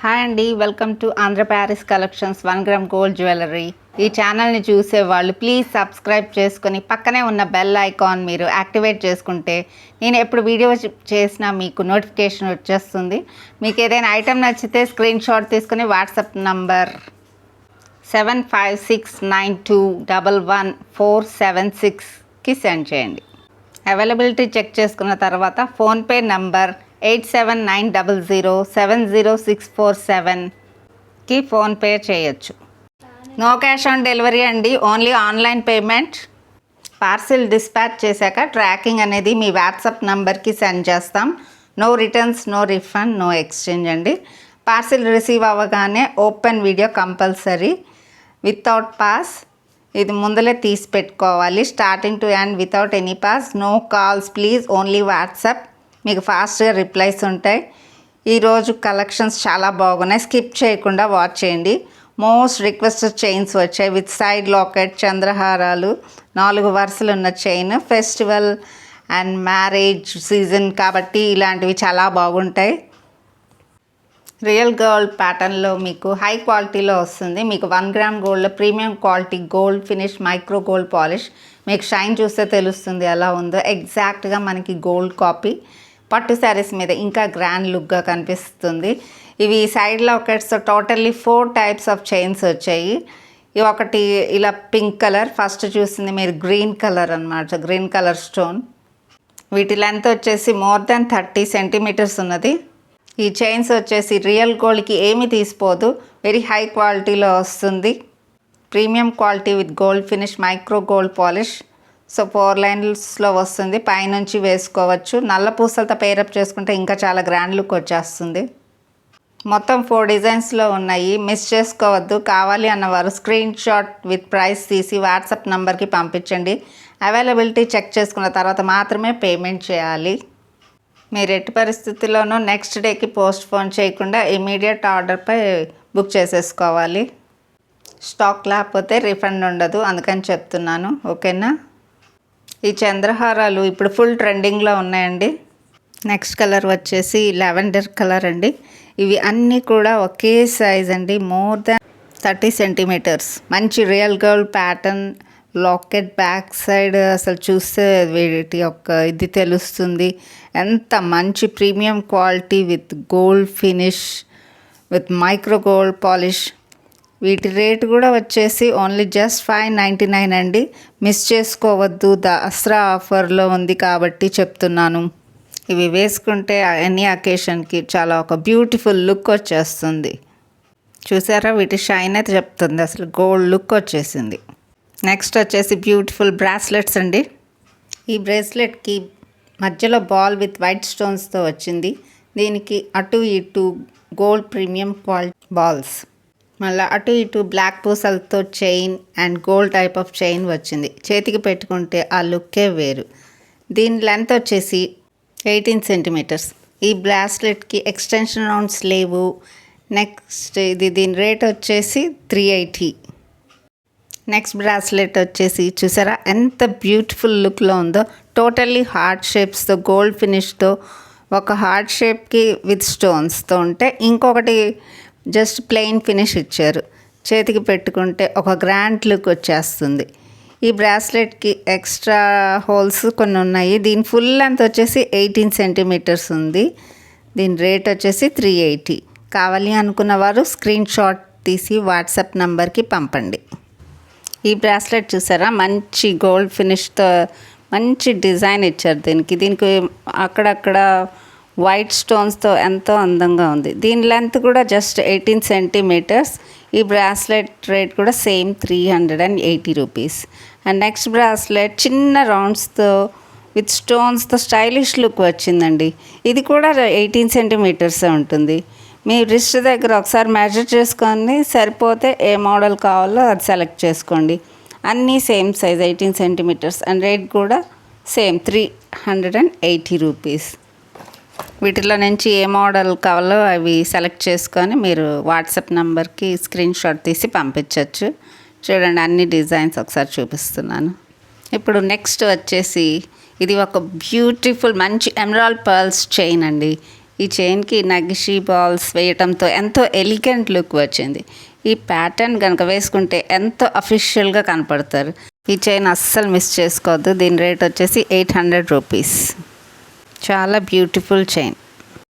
Hi అండి, welcome to Andhra Paris collections 1 gram gold jewellery. ఈ ఛానల్ని చూసేవాళ్ళు ప్లీజ్ సబ్స్క్రైబ్ చేసుకొని పక్కనే ఉన్న బెల్ ఐకాన్ మీరు యాక్టివేట్ చేసుకుంటే నేను ఎప్పుడు వీడియో చేసినా మీకు నోటిఫికేషన్ వచ్చేస్తుంది. మీకు ఏదైనా ఐటెం నచ్చితే స్క్రీన్ షాట్ తీసుకొని వాట్సాప్ నంబర్ 7569211476కి సెండ్ చేయండి. అవైలబిలిటీ చెక్ చేసుకున్న తర్వాత ఫోన్పే నంబర్ 8790070647కి ఫోన్పే చేయొచ్చు. నో క్యాష్ ఆన్ డెలివరీ అండి, only online payment. Parcel dispatch చేశాక ట్రాకింగ్ అనేది మీ వాట్సాప్ నంబర్కి సెండ్ చేస్తాం. No returns, no refund, no exchange అండి. పార్సిల్ రిసీవ్ అవ్వగానే open video compulsory without pause. ఇది ముందలే తీసి పెట్టుకోవాలి. Starting to end without any pause. No calls please, only WhatsApp. మీకు ఫాస్ట్గా రిప్లైస్ ఉంటాయి. ఈరోజు కలెక్షన్స్ చాలా బాగున్నాయి, స్కిప్ చేయకుండా వాచ్ చేయండి. మోస్ట్ రిక్వెస్టెడ్ చైన్స్ వచ్చాయి విత్ సైడ్ లాకెట్, చంద్రహారాలు, 4 వరుసలు ఉన్న chain. Festival and marriage season కాబట్టి ఇలాంటివి చాలా బాగుంటాయి. రియల్ గోల్డ్ ప్యాటర్న్లో మీకు హై క్వాలిటీలో వస్తుంది. మీకు 1 గ్రామ్ గోల్డ్లో premium quality gold finish micro gold polish. మీకు షైన్ చూస్తే తెలుస్తుంది ఎలా ఉందో. ఎగ్జాక్ట్గా మనకి గోల్డ్ కాపీ. పట్టు శారీస్ మీద ఇంకా గ్రాండ్ లుక్గా కనిపిస్తుంది. ఇవి side lockets totally 4 types of chains వచ్చాయి. ఇవి ఒకటి ఇలా పింక్ కలర్, ఫస్ట్ చూసింది మీరు గ్రీన్ కలర్ అనమాట, గ్రీన్ కలర్ స్టోన్. వీటి లెంత్ వచ్చేసి మోర్ దెన్ 30 సెంటీమీటర్స్ ఉన్నది. ఈ చైన్స్ వచ్చేసి రియల్ గోల్డ్కి ఏమీ తీసిపోదు, వెరీ హై క్వాలిటీలో వస్తుంది. Premium quality with gold finish micro gold polish. So 4 లైన్స్లో వస్తుంది, పైనుంచి వేసుకోవచ్చు. నల్ల పూసలతో పేరప్ చేసుకుంటే ఇంకా చాలా గ్రాండ్ లుక్ వచ్చేస్తుంది. మొత్తం 4 డిజైన్స్లో ఉన్నాయి, మిస్ చేసుకోవద్దు. కావాలి అన్నవారు స్క్రీన్ షాట్ విత్ ప్రైస్ తీసి వాట్సాప్ నంబర్కి పంపించండి. అవైలబిలిటీ చెక్ చేసుకున్న తర్వాత మాత్రమే పేమెంట్ చేయాలి. మీరు ఎట్టి పరిస్థితుల్లోనూ నెక్స్ట్ డేకి పోస్ట్ పోన్ చేయకుండా ఇమీడియట్ ఆర్డర్పై బుక్ చేసేసుకోవాలి. స్టాక్ లేకపోతే రిఫండ్ ఉండదు, అందుకని చెప్తున్నాను, ఓకేనా. ఈ చంద్రహారాలు ఇప్పుడు ఫుల్ ట్రెండింగ్లో ఉన్నాయండి. నెక్స్ట్ కలర్ వచ్చేసి లెవెండర్ కలర్ అండి. ఇవి అన్నీ కూడా ఒకే సైజ్ అండి, మోర్ దాన్ 30 సెంటీమీటర్స్. మంచి real gold pattern locket. Back side అసలు చూస్తే వీటి యొక్క ఇది తెలుస్తుంది. ఎంత మంచి premium quality with gold finish with micro gold polish. వీటి రేట్ కూడా వచ్చేసి ఓన్లీ జస్ట్ 599 అండి. మిస్ చేసుకోవద్దు, దసరా ఆఫర్లో ఉంది కాబట్టి చెప్తున్నాను. ఇవి వేసుకుంటే ఎనీ అకేషన్కి చాలా ఒక బ్యూటిఫుల్ లుక్ వచ్చేస్తుంది. చూసారా, వీటి షైన్ అయితే చెప్తుంది, అసలు గోల్డ్ లుక్ వచ్చేసింది. నెక్స్ట్ వచ్చేసి బ్యూటిఫుల్ బ్రాస్లెట్స్ అండి. ఈ బ్రేస్లెట్కి మధ్యలో బాల్ విత్ వైట్ స్టోన్స్తో వచ్చింది. దీనికి అటు ఇటు గోల్డ్ ప్రీమియం క్వాలిటీ బాల్స్, మళ్ళీ అటు ఇటు బ్లాక్ పూసలతో chain and gold type of chain వచ్చింది. చేతికి పెట్టుకుంటే ఆ లుక్కే వేరు. దీని లెంత్ వచ్చేసి 18 సెంటీమీటర్స్. ఈ బ్రాస్లెట్కి ఎక్స్టెన్షన్ రౌండ్స్ లేవు. నెక్స్ట్ దీని రేట్ వచ్చేసి 380. నెక్స్ట్ బ్రాస్లెట్ వచ్చేసి చూసారా ఎంత బ్యూటిఫుల్ లుక్లో ఉందో. టోటల్లీ హార్ట్ షేప్స్తో గోల్డ్ ఫినిష్తో, ఒక హార్ట్ షేప్కి విత్ స్టోన్స్తో ఉంటే ఇంకొకటి జస్ట్ ప్లెయిన్ ఫినిష్ ఇచ్చారు. చేతికి పెట్టుకుంటే ఒక గ్రాండ్ లుక్ వచ్చేస్తుంది. ఈ బ్రాస్లెట్కి ఎక్స్ట్రా హోల్స్ కొన్ని ఉన్నాయి. దీని ఫుల్ లెంత్ వచ్చేసి 18 సెంటీమీటర్స్ ఉంది. దీని రేట్ వచ్చేసి 380. కావాలి అనుకున్న వారు స్క్రీన్ షాట్ తీసి వాట్సాప్ నంబర్కి పంపండి. ఈ బ్రాస్లెట్ చూసారా, మంచి గోల్డ్ ఫినిష్తో మంచి డిజైన్ ఇచ్చారు దీనికి అక్కడక్కడ వైట్ స్టోన్స్తో ఎంతో అందంగా ఉంది. దీని లెంత్ కూడా జస్ట్ 18 సెంటీమీటర్స్. ఈ బ్రాస్లెట్ రేట్ కూడా same 380 rupees. And next bracelet చిన్న రౌండ్స్తో విత్ స్టోన్స్తో స్టైలిష్ లుక్ వచ్చిందండి. ఇది కూడా 18 సెంటీమీటర్సే ఉంటుంది. మీ రిస్ట్ దగ్గర ఒకసారి మెజర్ చేసుకొని సరిపోతే ఏ మోడల్ కావాలో అది సెలెక్ట్ చేసుకోండి. అన్నీ same size 18 centimetres and rate కూడా సేమ్ 380 రూపీస్. వీటిలో నుంచి ఏ మోడల్ కావాలో అవి సెలెక్ట్ చేసుకొని మీరు వాట్సాప్ నెంబర్కి స్క్రీన్ షాట్ తీసి పంపించవచ్చు. చూడండి, అన్ని డిజైన్స్ ఒకసారి చూపిస్తున్నాను. ఇప్పుడు నెక్స్ట్ వచ్చేసి ఇది ఒక బ్యూటిఫుల్ మంచి ఎమరాల్డ్ పర్ల్స్ చైన్ అండి. ఈ చైన్కి నగిషి బాల్స్ వేయటంతో ఎంతో ఎలిగెంట్ లుక్ వచ్చింది. ఈ ప్యాటర్న్ కనుక వేసుకుంటే ఎంతో అఫీషియల్గా కనపడతారు. ఈ చైన్ అస్సలు మిస్ చేసుకోవద్దు. దీని రేట్ వచ్చేసి 800 రూపీస్. చాలా బ్యూటిఫుల్ చైన్.